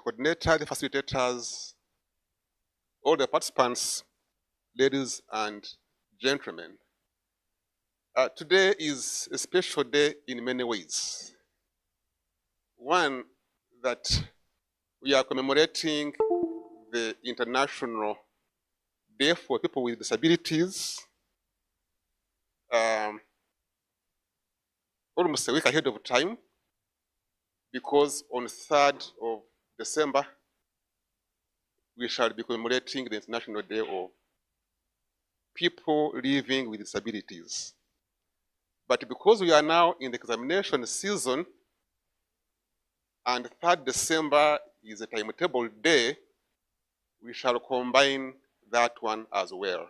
coordinator, the facilitators, all the participants, ladies and gentlemen. Today is a special day in many ways. One, that we are commemorating the International Day for People with Disabilities, almost a week ahead of time, because on 3rd of December, we shall be commemorating the International Day of People Living with Disabilities. But because we are now in the examination season, and 3rd December is a timetable day, we shall combine that one as well.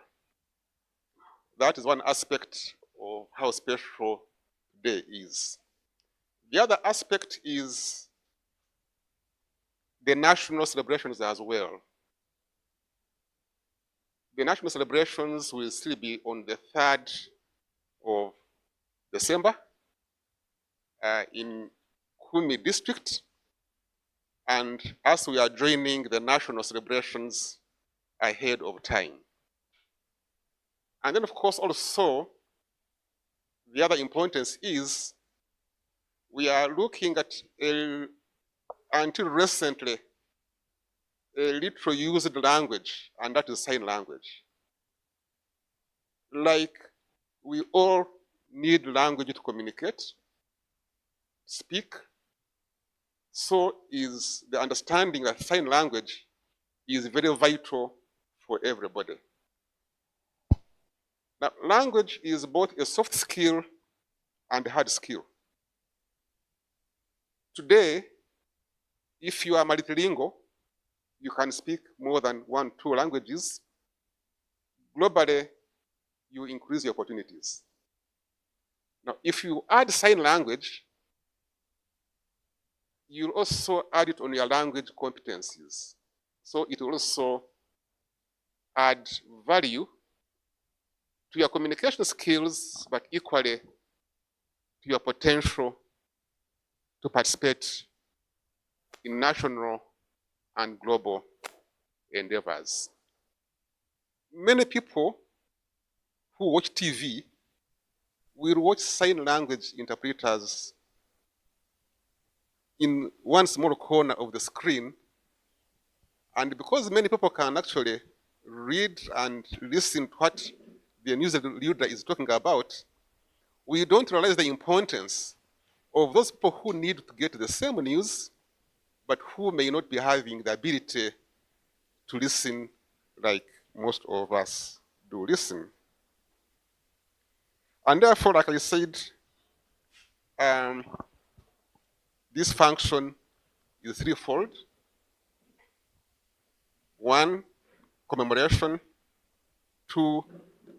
That is one aspect of how special today is. The other aspect is the national celebrations as well. The national celebrations will still be on the 3rd of December in Kumi district, and as we are joining the national celebrations ahead of time. And then, of course, also, the other importance is we are looking at, until recently, a little used language, and that is sign language. Like we all need language to communicate, speak, so is the understanding of sign language is very vital for everybody. Now, language is both a soft skill and a hard skill. Today, if you are multilingual, you can speak more than 1, 2 languages. Globally, you increase your opportunities. Now, if you add sign language, you'll also add it on your language competencies. So it will also add value to your communication skills, but equally to your potential to participate in national and global endeavors. Many people who watch TV will watch sign language interpreters in one small corner of the screen, and because many people can actually read and listen to what the news reader is talking about, we don't realize the importance of those people who need to get the same news, but who may not be having the ability to listen like most of us do listen. And therefore, like I said, this function is threefold. 1, commemoration. 2,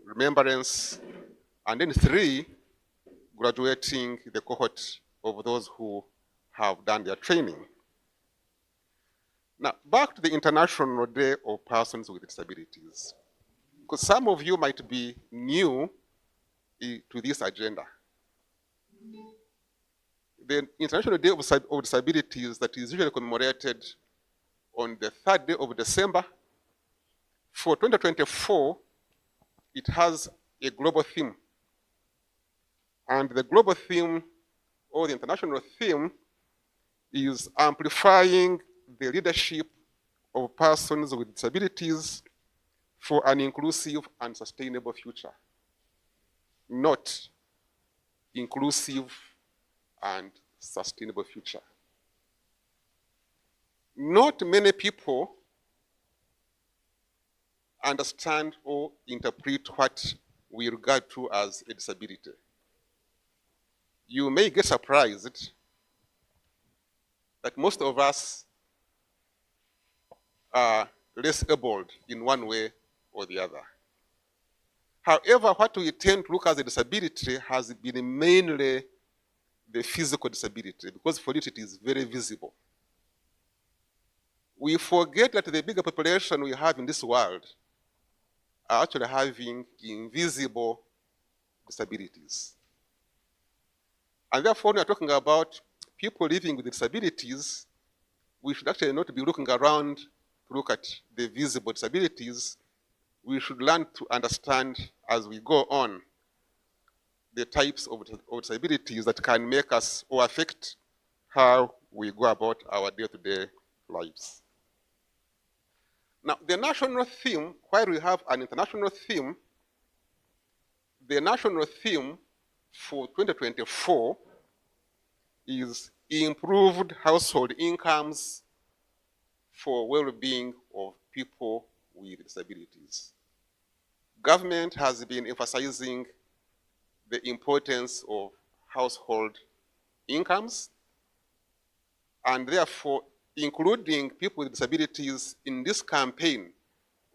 remembrance. And then 3, graduating the cohort of those who have done their training. Now, back to the International Day of Persons with Disabilities, because some of you might be new to this agenda. The International Day of Disabilities that is usually commemorated on the 3rd day of December, for 2024, it has a global theme. And the global theme, or the international theme, is amplifying the leadership of persons with disabilities for an inclusive and sustainable future. Not inclusive and sustainable future. Not many people understand or interpret what we regard to as a disability. You may get surprised that most of us are less abled in one way or the other. However, what we tend to look as a disability has been mainly the physical disability, because for it is very visible. We forget that the bigger population we have in this world are actually having invisible disabilities. And therefore, when we are talking about people living with disabilities, we should actually not be looking around to look at the visible disabilities. We should learn to understand as we go on the types of disabilities that can make us or affect how we go about our day-to-day lives. Now, the national theme, while we have an international theme, the national theme for 2024 is improved household incomes for well-being of people with disabilities. Government has been emphasizing the importance of household incomes, and therefore including people with disabilities in this campaign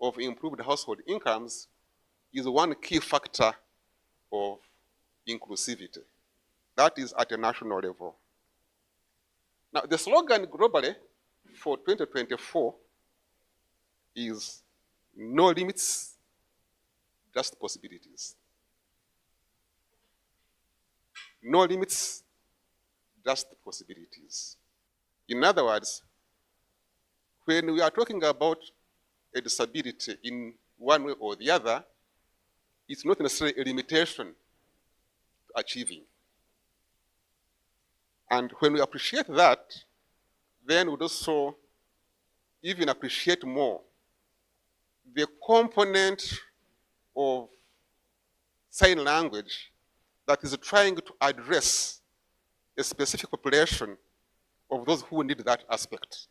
of improved household incomes is one key factor of inclusivity. That is at a national level. Now, the slogan globally for 2024 is no limits, just possibilities. No limits, just possibilities. In other words, when we are talking about a disability in one way or the other, it's not necessarily a limitation to achieving. And when we appreciate that, then we'd also even appreciate more the component of sign language that is trying to address a specific population of those who need that aspect.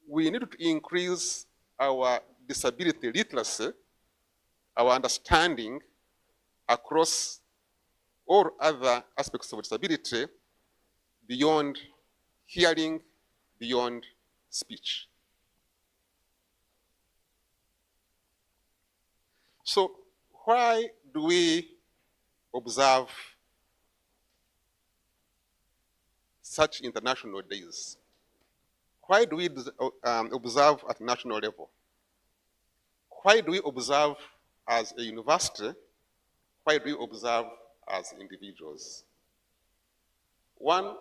We need to increase our disability literacy, our understanding across all other aspects of disability beyond hearing, beyond speech. So why do we observe such international days? Why do we observe at national level? Why do we observe as a university? Why do we observe as individuals? One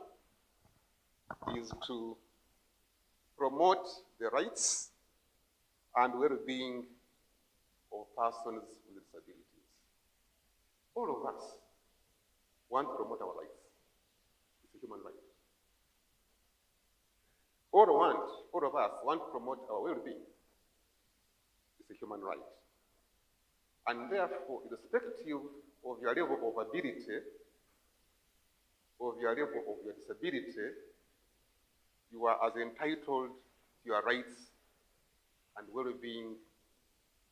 is to promote the rights and well-being of persons with disabilities. All of us want to promote our rights. It's a human right. All of us want to promote our well-being. It's a human right. And therefore, irrespective of your level of ability, of your level of your disability, you are as entitled to your rights and well-being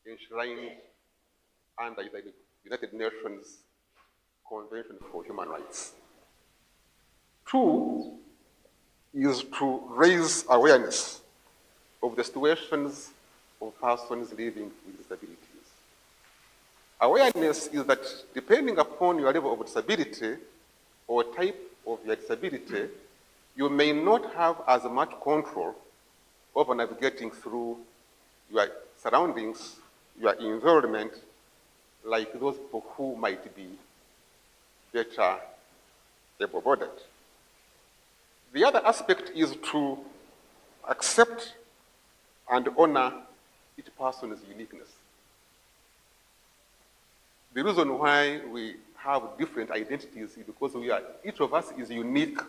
enshrined under the United Nations Convention for Human Rights. Two is to raise awareness of the situations of persons living with disabilities. Awareness is that depending upon your level of disability or type of your disability, you may not have as much control over navigating through your surroundings, your environment, like those people who might be better able-bodied. The other aspect is to accept and honor each person's uniqueness. The reason why we have different identities is because each of us is unique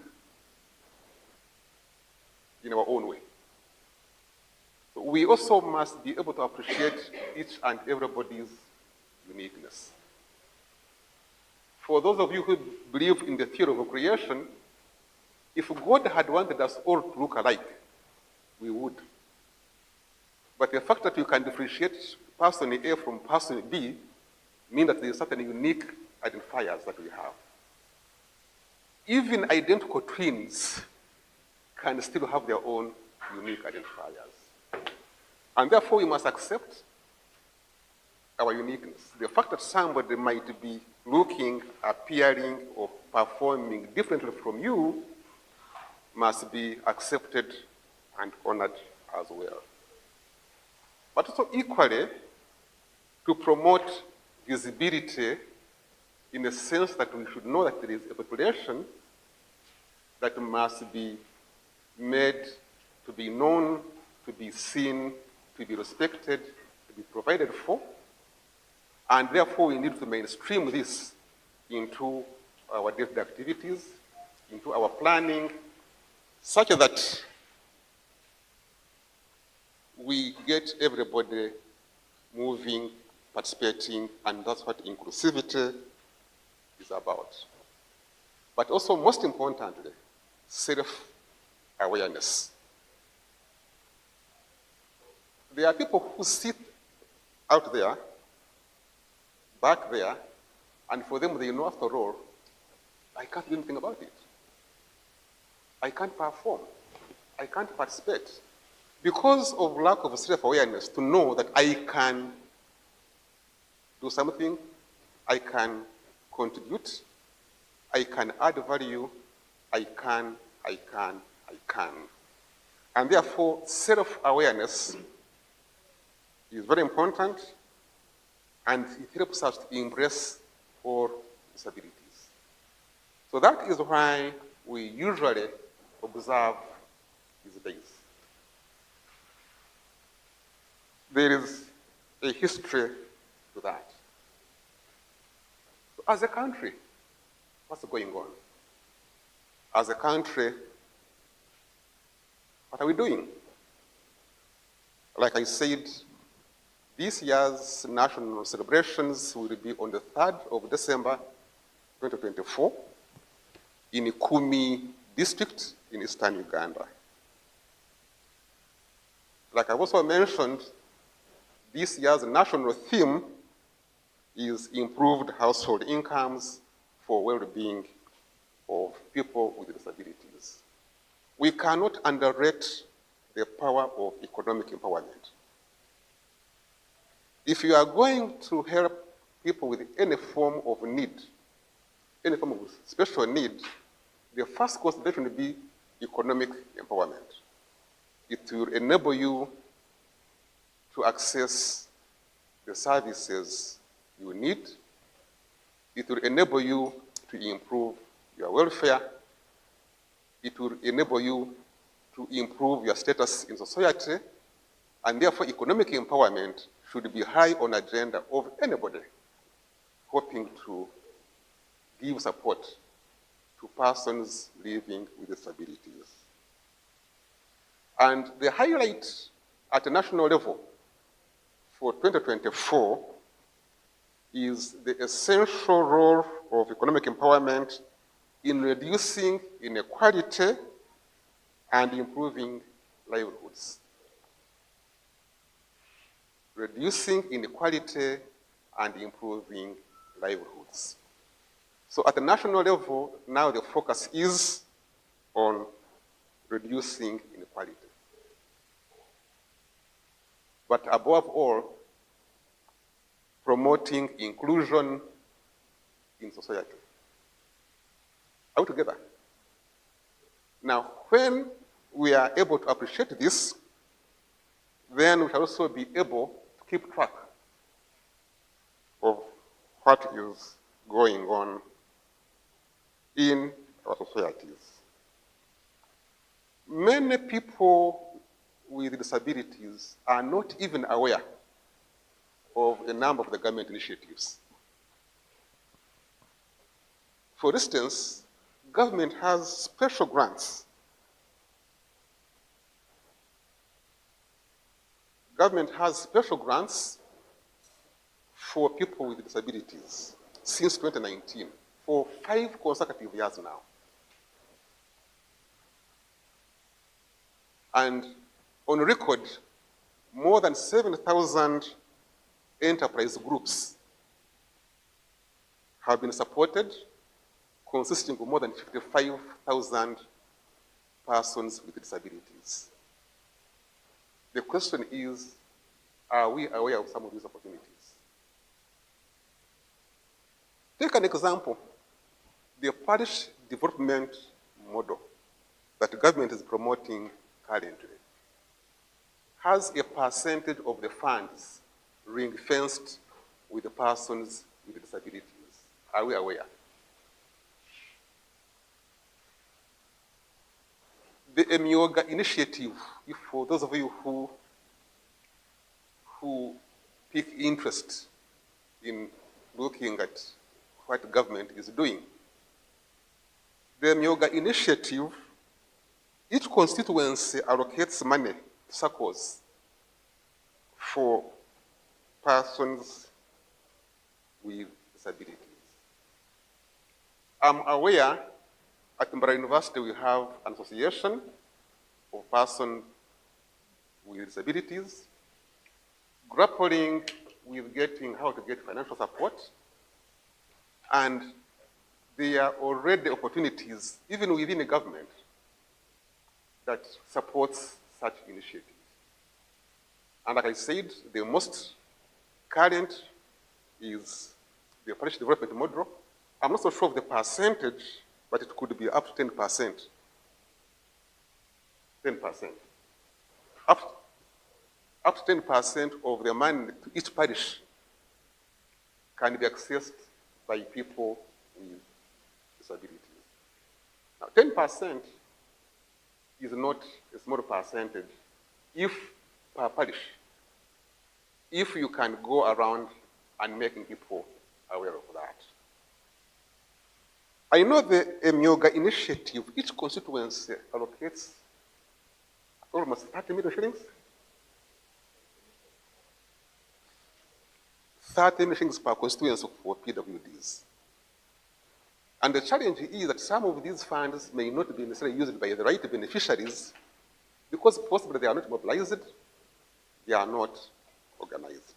in our own way. So we also must be able to appreciate each and everybody's uniqueness. For those of you who believe in the theory of creation, if God had wanted us all to look alike, we would. But the fact that you can differentiate person A from person B means that there are certain unique identifiers that we have. Even identical twins can still have their own unique identifiers. And therefore, we must accept our uniqueness. The fact that somebody might be looking, appearing, or performing differently from you must be accepted and honored as well. But also equally, to promote visibility in the sense that we should know that there is a population that must be made to be known, to be seen, to be respected, to be provided for, and therefore we need to mainstream this into our daily activities, into our planning, such that we get everybody moving, participating, and that's what inclusivity is about. But also, most importantly, self-awareness. There are people who sit out there, back there, and for them, they know, after all, I can't do anything about it. I can't perform. I can't participate. Because of lack of self-awareness, to know that I can do something, I can contribute, I can add value, I can. And therefore, self-awareness is very important, and it helps us to embrace all disabilities. So that is why we usually observe these days. There is a history to that. So as a country, what's going on? As a country, what are we doing? Like I said, this year's national celebrations will be on the 3rd of December, 2024, in Kumi district in eastern Uganda. Like I've also mentioned, this year's national theme is improved household incomes for well-being of people with disabilities. We cannot underrate the power of economic empowerment. If you are going to help people with any form of need, any form of special need, the first consideration will be economic empowerment. It will enable you to access the services you need. It will enable you to improve your welfare. It will enable you to improve your status in society, and therefore economic empowerment should be high on the agenda of anybody hoping to give support to persons living with disabilities. And the highlight at a national level for 2024 is the essential role of economic empowerment in reducing inequality and improving livelihoods. Reducing inequality and improving livelihoods. So at the national level, now the focus is on reducing inequality. But above all, promoting inclusion in society. Are we together? Now, when we are able to appreciate this, then we shall also be able to keep track of what is going on in our societies. Many people with disabilities are not even aware of a number of the government initiatives. For instance, government has special grants. Government has special grants for people with disabilities since 2019, for 5 consecutive years now. And on record, more than 7,000 enterprise groups have been supported, consisting of more than 55,000 persons with disabilities. The question is, are we aware of some of these opportunities? Take an example, the parish development model that the government is promoting currently has a percentage of the funds ring-fenced with the persons with disabilities. Are we aware? The Emyoga initiative, if for those of you who take interest in looking at what the government is doing, the Emyoga initiative, each constituency allocates money to circles for persons with disabilities. I'm aware at Mbara University we have an association of persons with disabilities grappling with getting how to get financial support, and there are already opportunities, even within the government, that supports such initiatives. And like I said, the most current is the parish development model. I'm not so sure of the percentage, but it could be up to 10%. 10%. Up to 10% of the money to each parish can be accessed by people with disabilities. Now, 10% is not a small percentage if per parish, if you can go around and making people aware of that. I know the Emyoga initiative, each constituency allocates almost 30 million shillings. 30 million shillings per constituency for PWDs. And the challenge is that some of these funds may not be necessarily used by the right beneficiaries because possibly they are not mobilized, they are not organized.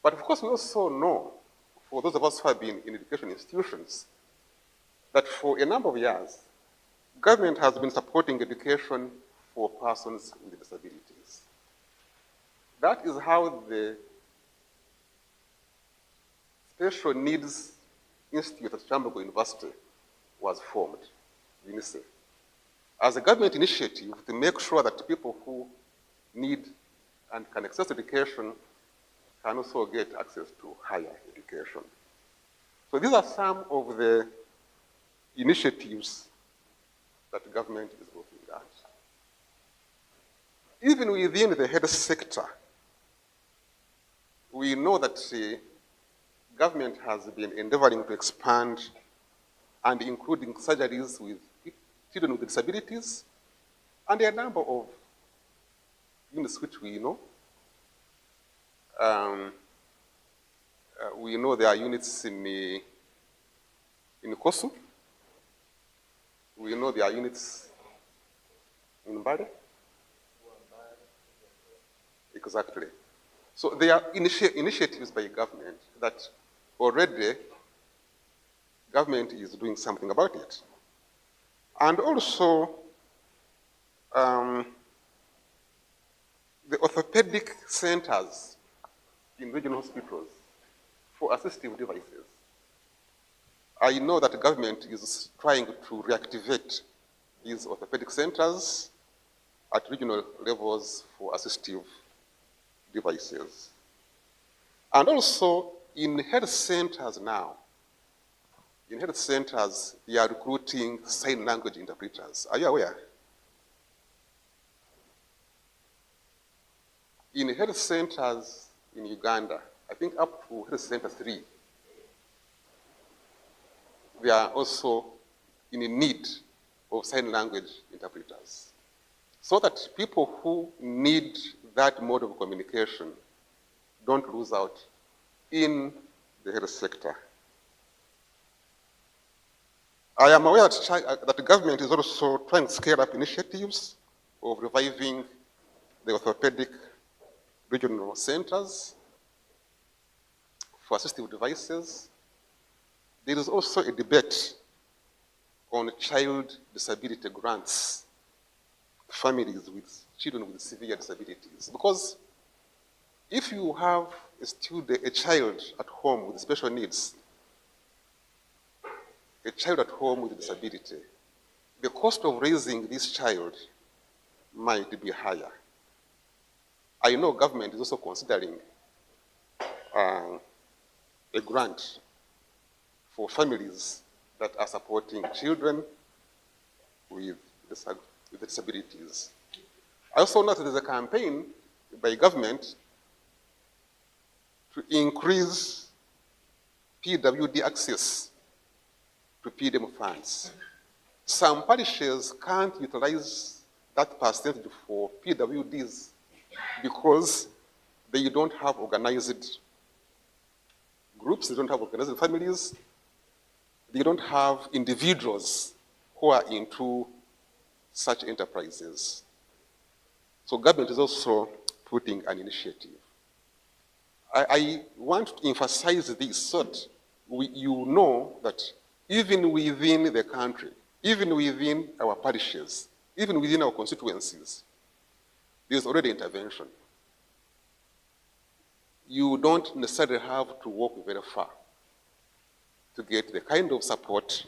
But of course, we also know, for those of us who have been in education institutions, that for a number of years, government has been supporting education for persons with disabilities. That is how the Special Needs Institute at Chambergo University was formed, UNICEF, as a government initiative to make sure that people who need and can access education can also get access to higher education. So these are some of the initiatives that the government is looking at. Even within the health sector, we know that government has been endeavoring to expand and including surgeries with children with disabilities, and a number of units which we know. We know there are units in Kosu. We know there are units in Mbale. Exactly. So there are initiatives by government that already government is doing something about it. And also, the orthopedic centers in regional hospitals for assistive devices. I know that the government is trying to reactivate these orthopedic centers at regional levels for assistive devices. And also, in health centers now, they are recruiting sign language interpreters. Are you aware? In health centers in Uganda, I think up to health center 3, they are also in need of sign language interpreters, so that people who need that mode of communication don't lose out in the health sector. I am aware that the government is also trying to scale up initiatives of reviving the orthopedic regional centers for assistive devices. There is also a debate on child disability grants to families with children with severe disabilities. Because if you have a child at home with special needs, a child at home with a disability, the cost of raising this child might be higher. I know government is also considering a grant for families that are supporting children with with disabilities. I also know that there's a campaign by government to increase PWD access to PDM funds. Some parishes can't utilize that percentage for PWDs because they don't have organized groups, they don't have organized families, they don't have individuals who are into such enterprises. So government is also putting an initiative. I want to emphasize this so that you know that even within the country, even within our parishes, even within our constituencies, there's already intervention. You don't necessarily have to walk very far to get the kind of support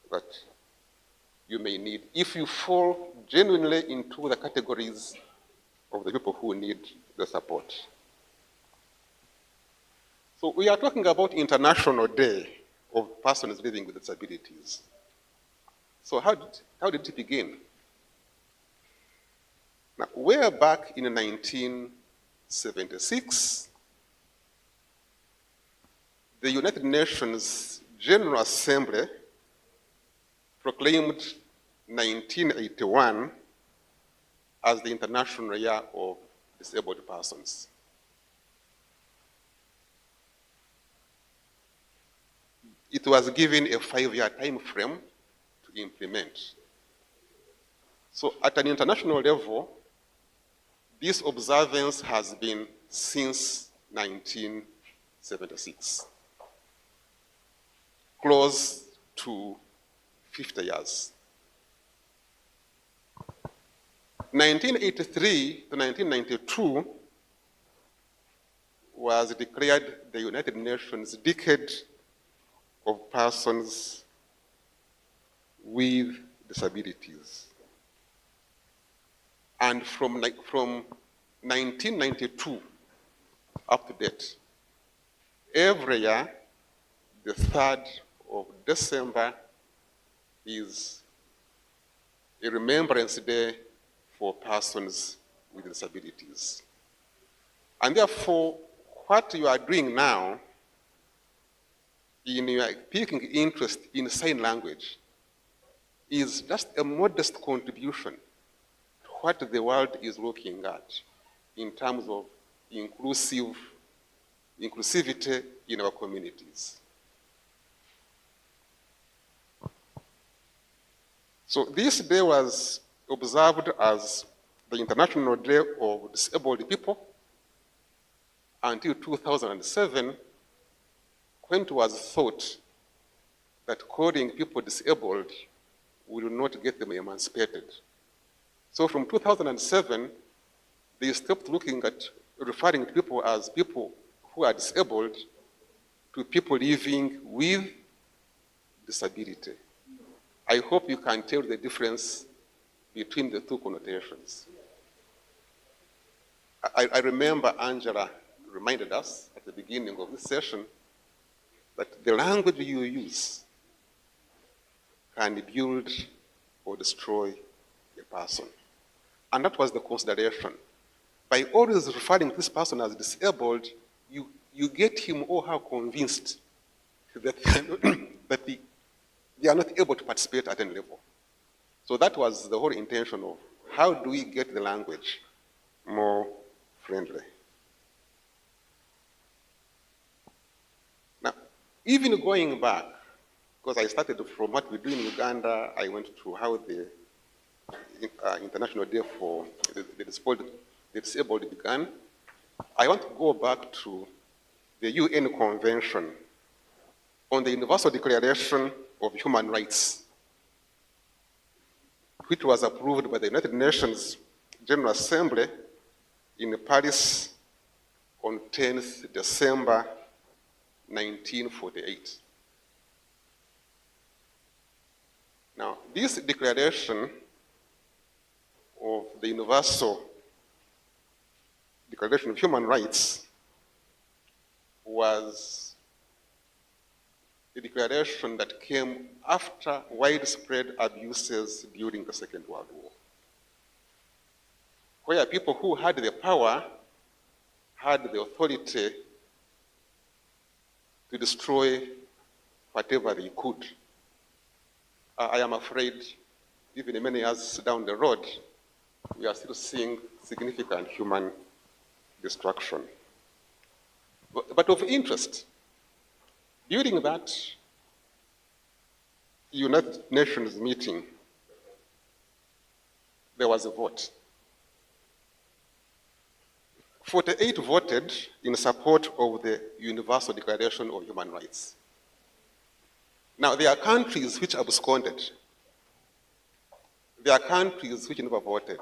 that you may need if you fall genuinely into the categories of the people who need the support. So we are talking about International Day of Persons Living with Disabilities. So how did it begin? Now, way back in 1976, the United Nations General Assembly proclaimed 1981 as the International Year of Disabled Persons. It was given a 5-year time frame to implement. So at an international level, this observance has been since 1976, close to 50 years. 1983 to 1992 was declared the United Nations Decade of Persons with Disabilities. And from 1992 up to date, every year, the 3rd of December is a Remembrance Day for persons with disabilities. And therefore, what you are doing now in your taking interest in sign language is just a modest contribution to what the world is looking at in terms of inclusivity in our communities. So this day was observed as the International Day of Disabled People until 2007, when it was thought that calling people disabled will not get them emancipated. So from 2007, they stopped looking at referring to people as people who are disabled to people living with disability. I hope you can tell the difference between the two connotations. I remember Angela reminded us at the beginning of this session that the language you use can build or destroy a person. And that was the consideration. By always referring to this person as disabled, you get him or her convinced that, that they are not able to participate at any level. So that was the whole intention of how do we get the language more friendly. Now, even going back, because I started from what we do in Uganda, I went to how the International Day for the Disabled began. I want to go back to the UN Convention on the Universal Declaration of Human Rights, which was approved by the United Nations General Assembly in Paris on 10th December 1948. Now, this declaration of the Universal Declaration of Human Rights was a declaration that came after widespread abuses during the Second World War, where people who had the power had the authority to destroy whatever they could. I am afraid, even many years down the road, we are still seeing significant human destruction. But of interest, during that United Nations meeting, there was a vote. 48 voted in support of the Universal Declaration of Human Rights. Now, there are countries which absconded. There are countries which never voted.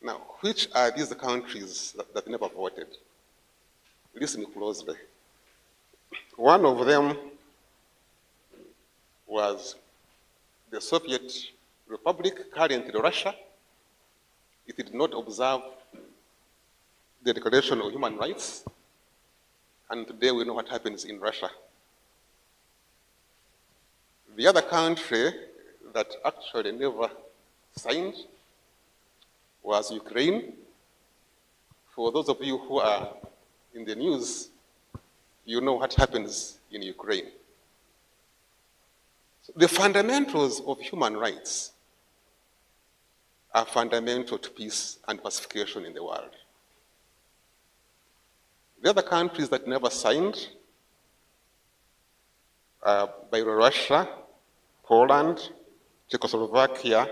Now, which are these countries that never voted? Listen closely. One of them was the Soviet Republic, currently Russia. It did not observe the Declaration of Human Rights, and today we know what happens in Russia. The other country that actually never signed was Ukraine. For those of you who are in the news, you know what happens in Ukraine. So the fundamentals of human rights are fundamental to peace and pacification in the world. The other countries that never signed are Russia, Poland, Czechoslovakia,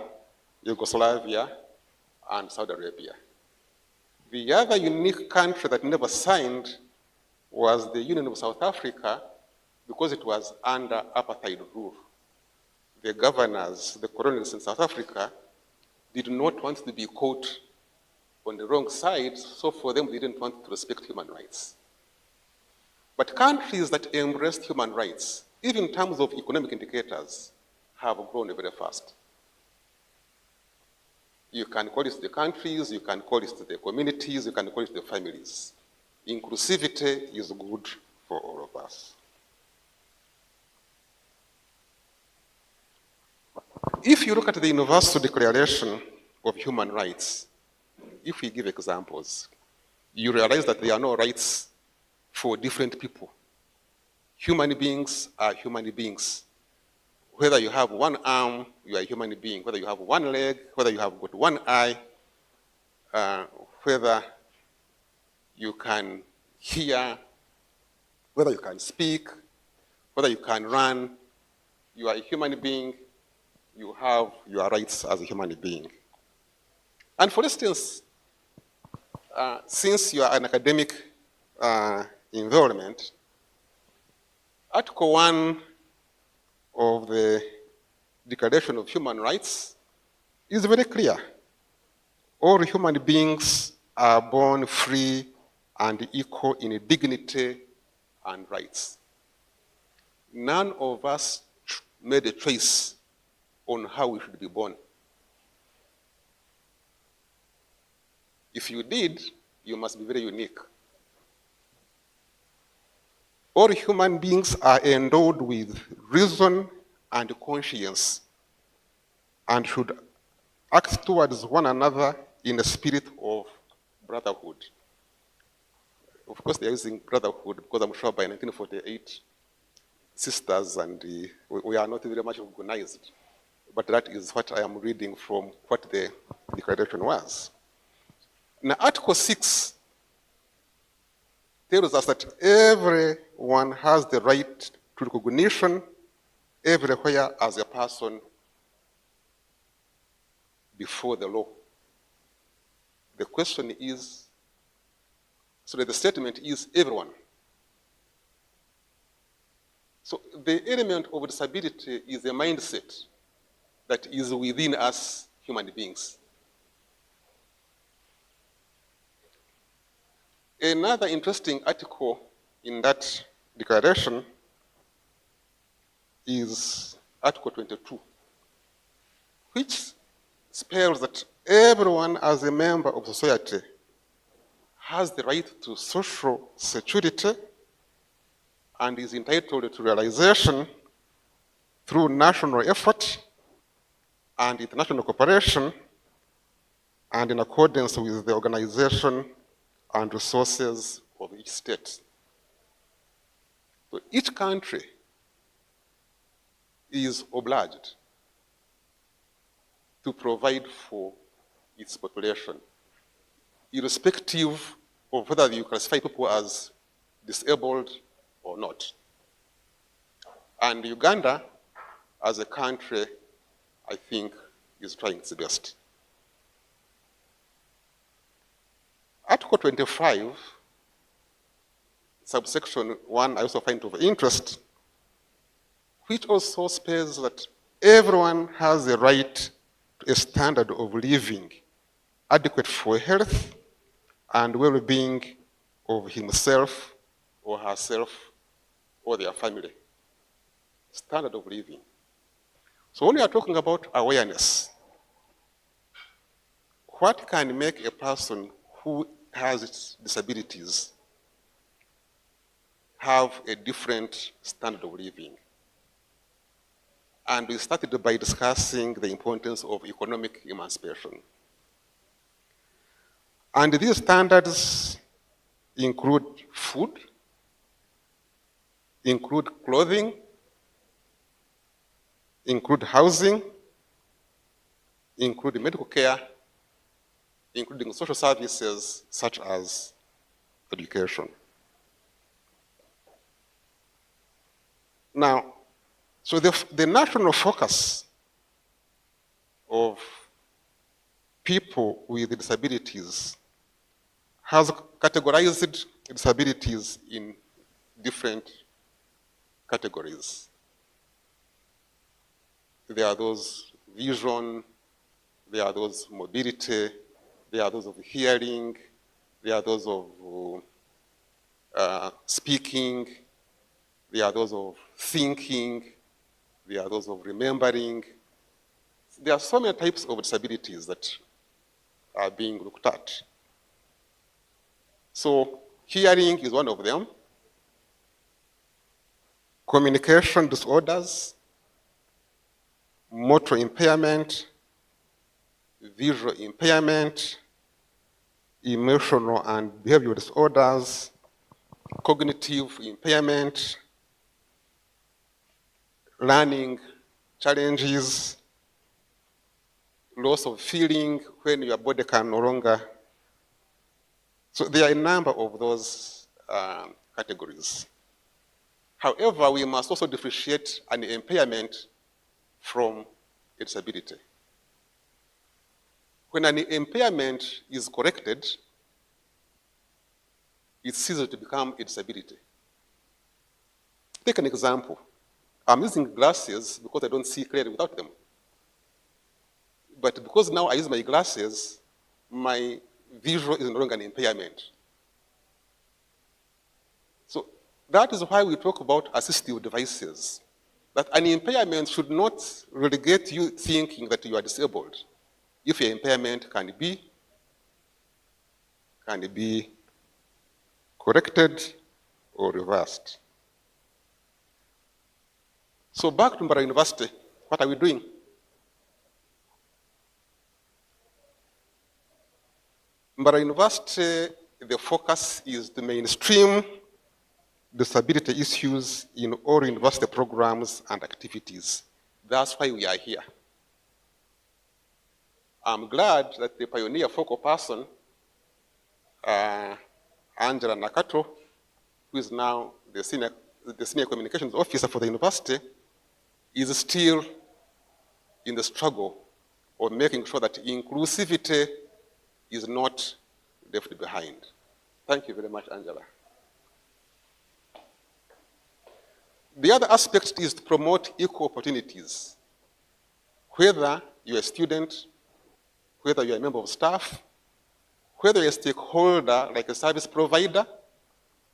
Yugoslavia, and Saudi Arabia. The other unique country that never signed was the Union of South Africa, because it was under apartheid rule. The governors, the colonialists in South Africa, did not want to be caught on the wrong side, so for them they didn't want to respect human rights. But countries that embraced human rights, even in terms of economic indicators, have grown very fast. You can call it the countries, you can call it the communities, you can call it the families. Inclusivity is good for all of us. If you look at the Universal Declaration of Human Rights, if we give examples, you realize that there are no rights for different people. Human beings are human beings. Whether you have one arm, you are a human being. Whether you have one leg, whether you have got one eye, whether you can hear, whether you can speak, whether you can run, you are a human being. You have your rights as a human being. And for instance, since you are an academic environment, Article 1 of the Declaration of Human Rights is very clear. All human beings are born free and equal in dignity and rights. None of us made a choice on how we should be born. If you did, you must be very unique. All human beings are endowed with reason and conscience and should act towards one another in a spirit of brotherhood. Of course, they're using brotherhood because I'm sure by 1948, sisters and we are not very much organized. But that is what I am reading from what the declaration was. Now, Article 6 tells us that everyone has the right to recognition everywhere as a person before the law. The question is, so the statement is everyone. So the element of disability is a mindset that is within us human beings. Another interesting article in that declaration is Article 22, which spells that everyone as a member of society has the right to social security, and is entitled to realization through national effort and international cooperation and in accordance with the organization and resources of each state. So each country is obliged to provide for its population, irrespective of whether you classify people as disabled or not. And Uganda, as a country, I think, is trying its best. Article 25, subsection 1, I also find of interest, which also spells that everyone has a right to a standard of living adequate for health and well-being of himself or herself or their family. Standard of living. So when we are talking about awareness, what can make a person who has disabilities have a different standard of living? And we started by discussing the importance of economic emancipation. And these standards include food, include clothing, include housing, include medical care, including social services such as education. Now, so the national focus of people with disabilities has categorized disabilities in different categories. There are those vision, there are those mobility, there are those of hearing, there are those of speaking, there are those of thinking, there are those of remembering. There are so many types of disabilities that are being looked at. So hearing is one of them. Communication disorders, motor impairment, visual impairment, emotional and behavioral disorders, cognitive impairment, learning challenges, loss of feeling when your body can no longer. So there are a number of those categories. However, we must also differentiate an impairment from a disability. When an impairment is corrected, it ceases to become a disability. Take an example. I'm using glasses because I don't see clearly without them. But because now I use my glasses, my visual is no longer an impairment. So that is why we talk about assistive devices. That an impairment should not relegate you thinking that you are disabled. If your impairment can be corrected or reversed. So back to Mbara University, what are we doing? Mbara University, the focus is to mainstream disability issues in all university programs and activities. That's why we are here. I'm glad that the pioneer focal person, Angela Nakato, who is now the senior communications officer for the university, is still in the struggle of making sure that inclusivity is not left behind. Thank you very much, Angela. The other aspect is to promote equal opportunities. Whether you're a student, whether you're a member of staff, whether you're a stakeholder like a service provider,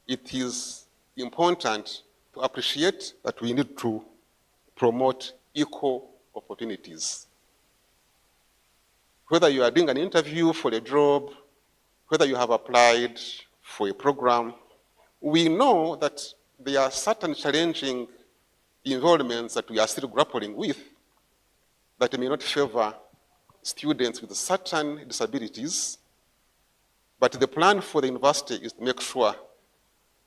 it is important to appreciate that we need to promote equal opportunities. Whether you are doing an interview for a job, whether you have applied for a program, we know that there are certain challenging environments that we are still grappling with that may not favor students with certain disabilities, but the plan for the university is to make sure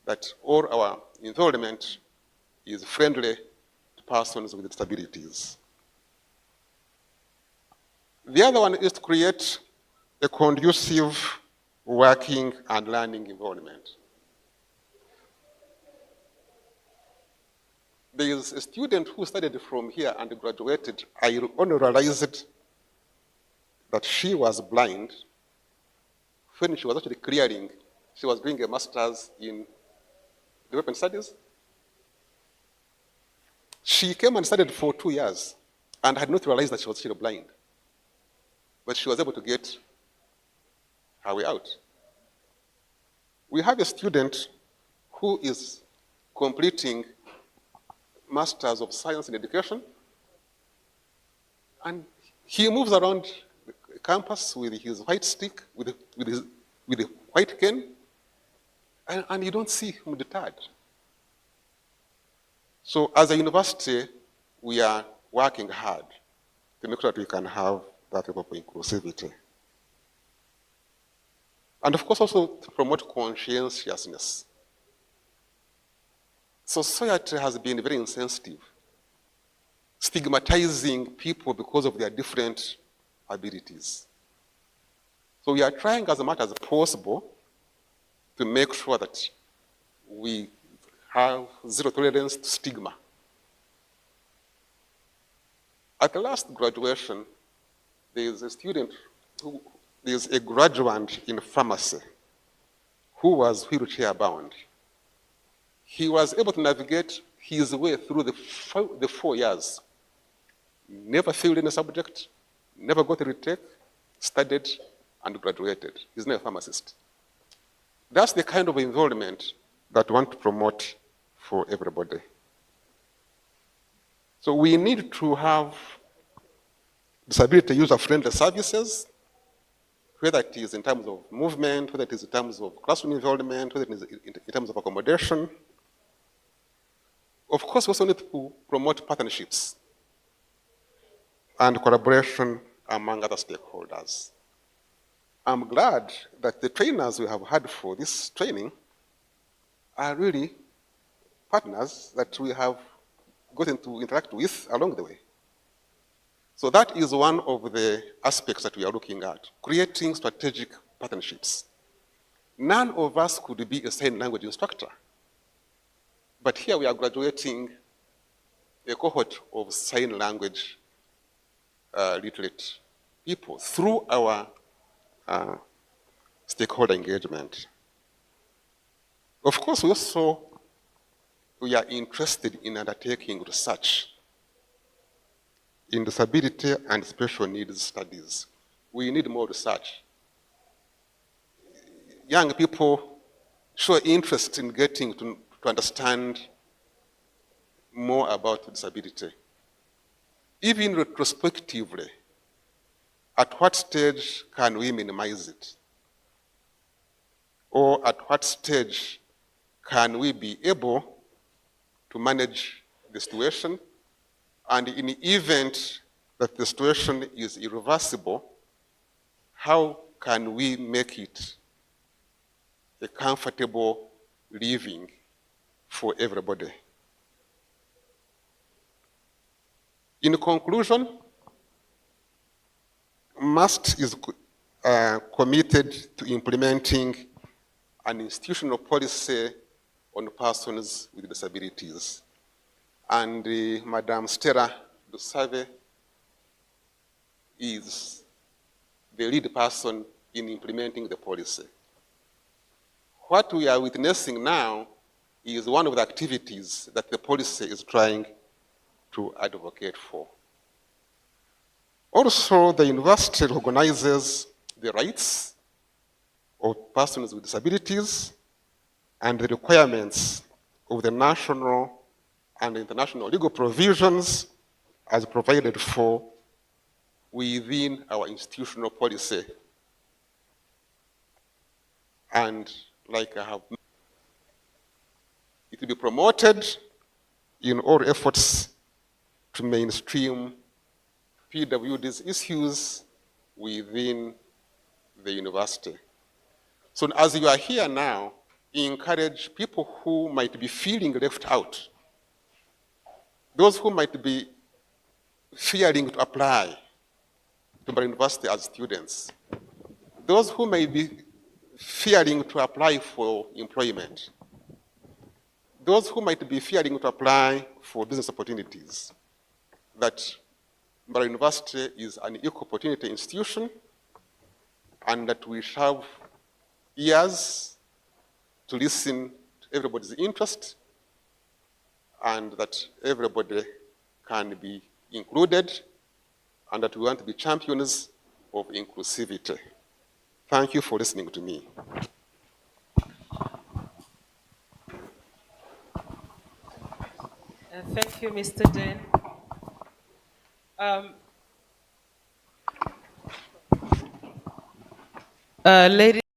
that all our environment is friendly to persons with disabilities. The other one is to create a conducive working and learning environment. There is a student who studied from here and graduated. I only realized that she was blind when she was actually clearing. She was doing a master's in development studies. She came and studied for 2 years and had not realized that she was still blind. But she was able to get her way out. We have a student who is completing Masters of Science in Education, and he moves around the campus with his white stick, with a white cane, and you don't see him deterred. So as a university, we are working hard to make sure that we can have that type of inclusivity. And of course also to promote conscientiousness. Society has been very insensitive, stigmatizing people because of their different abilities. So we are trying as much as possible to make sure that we have zero tolerance to stigma. At the last graduation, there is a student who is a graduate in pharmacy who was wheelchair bound. He was able to navigate his way through the 4 years. Never failed in a subject, never got a retake, studied, and graduated. He's now a pharmacist. That's the kind of environment that we want to promote for everybody. So we need to have disability user-friendly services, whether it is in terms of movement, whether it is in terms of classroom environment, whether it is in terms of accommodation. Of course, we also need to promote partnerships and collaboration among other stakeholders. I'm glad that the trainers we have had for this training are really partners that we have gotten to interact with along the way. So that is one of the aspects that we are looking at, creating strategic partnerships. None of us could be a sign language instructor, but here we are graduating a cohort of sign language literate people through our stakeholder engagement. Of course, we are interested in undertaking research in disability and special needs studies. We need more research. Young people show interest in getting to understand more about disability. Even retrospectively, at what stage can we minimize it? Or at what stage can we be able to manage the situation? And in the event that the situation is irreversible, how can we make it a comfortable living for everybody? In conclusion, MAST is committed to implementing an institutional policy on persons with disabilities. And Madam Stella Dusave is the lead person in implementing the policy. What we are witnessing now is one of the activities that the policy is trying to advocate for. Also, the university recognizes the rights of persons with disabilities and the requirements of the national and international legal provisions as provided for within our institutional policy. And like I have, It will be promoted in all efforts to mainstream PWD's issues within the university. So as you are here now, encourage people who might be feeling left out, those who might be fearing to apply to my university as students, those who may be fearing to apply for employment, those who might be fearing to apply for business opportunities, that Mbara University is an equal opportunity institution and that we have ears to listen to everybody's interest and that everybody can be included and that we want to be champions of inclusivity. Thank you for listening to me. Thank you, Mr. Dane. Ladies